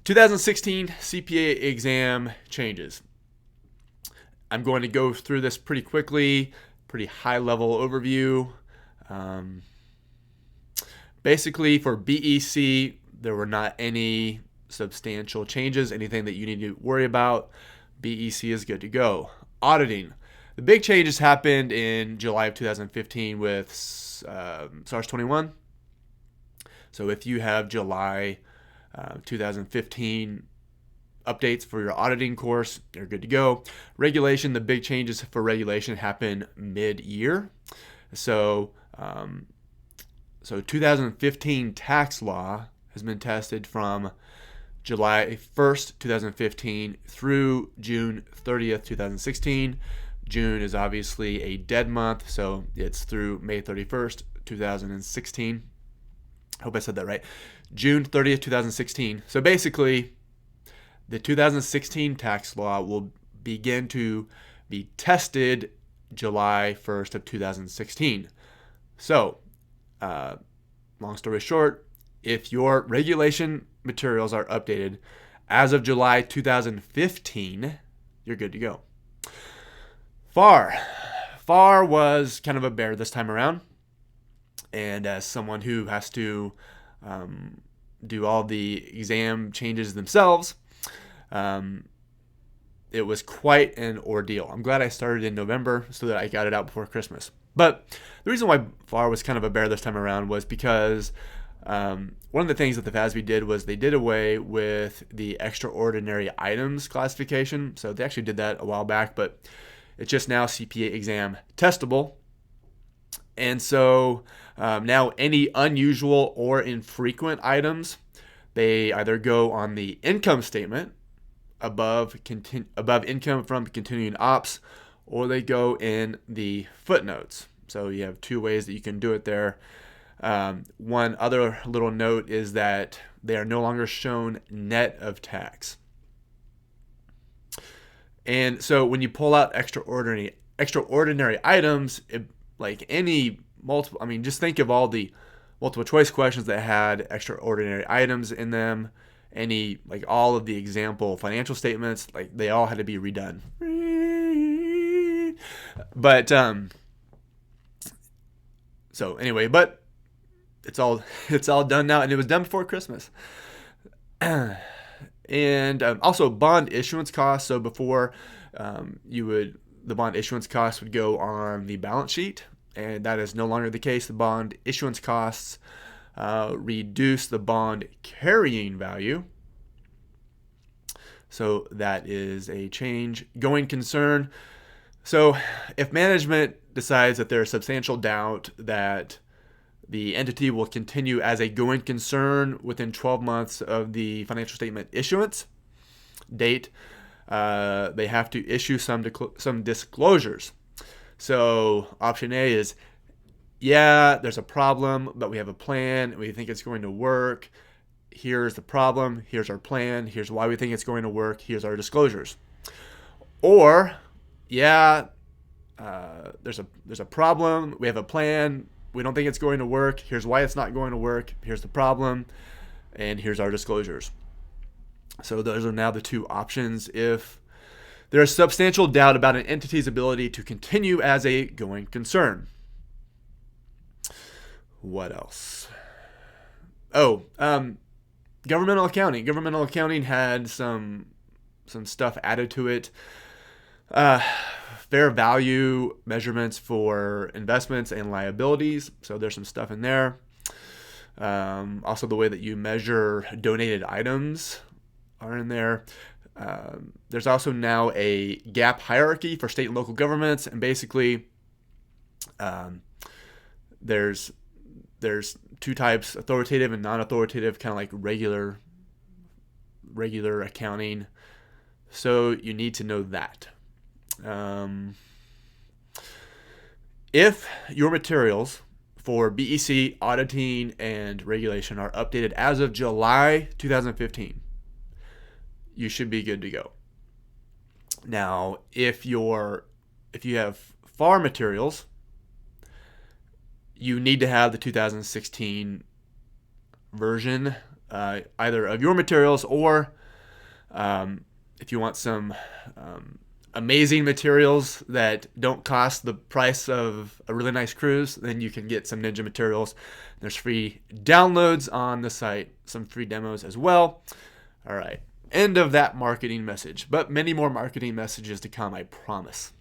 2016 CPA exam changes. I'm going to go through this pretty quickly, pretty high-level overview. Basically, for BEC, there were not any substantial changes, anything that you need to worry about. BEC is good to go. Auditing. The big changes happened in July of 2015 with SARS-21. So if you have July 2015 updates for your auditing course, you're good to go. Regulation, the big changes for regulation happen mid-year. So 2015 tax law has been tested from July 1st, 2015 through June 30th, 2016. June is obviously a dead month, so it's through May 31st, 2016. I hope I said that right. June 30th, 2016. So basically, the 2016 tax law will begin to be tested July 1st of 2016. So, long story short, if your regulation materials are updated as of July 2015, you're good to go. FAR was kind of a bear this time around. And as someone who has to do all the exam changes themselves, it was quite an ordeal. I'm glad I started in November so that I got it out before Christmas. But the reason why FAR was kind of a bear this time around was because one of the things that the FASB did was they did away with the extraordinary items classification. So they actually did that a while back, but it's just now CPA exam testable. And so now any unusual or infrequent items, they either go on the income statement above income from continuing ops, or they go in the footnotes. So you have two ways that you can do it there. One other little note is that they are no longer shown net of tax. And so when you pull out extraordinary items, like any multiple, just think of all the multiple choice questions that had extraordinary items in them. Like all of the example financial statements, like they all had to be redone. But so anyway, but it's all done now, and it was done before Christmas. And also bond issuance costs. So before the bond issuance costs would go on the balance sheet, and that is no longer the case. The bond issuance costs reduce the bond carrying value. So that is a change. Going concern. So if management decides that there is substantial doubt that the entity will continue as a going concern within 12 months of the financial statement issuance date, they have to issue some disclosures. So option A is, yeah, there's a problem, but we have a plan, and we think it's going to work. Here's the problem. Here's our plan. Here's why we think it's going to work. Here's our disclosures. Or, yeah, there's a problem. We have a plan. We don't think it's going to work. Here's why it's not going to work. Here's the problem. And here's our disclosures. So those are now the two options if there is substantial doubt about an entity's ability to continue as a going concern. What else? Governmental accounting. Governmental accounting had some stuff added to it. Fair value measurements for investments and liabilities. So there's some stuff in there. Also, the way that you measure donated items are in there. There's also now a gap hierarchy for state and local governments, and basically, there's two types: authoritative and non-authoritative, kind of like regular accounting. So you need to know that. If your materials for BEC, auditing, and regulation are updated as of July 2015, you should be good to go. Now, if you have FAR materials, you need to have the 2016 version either of your materials, or if you want some amazing materials that don't cost the price of a really nice cruise, then you can get some Ninja materials. There's free downloads on the site, some free demos as well. All right, end of that marketing message, but many more marketing messages to come, I promise.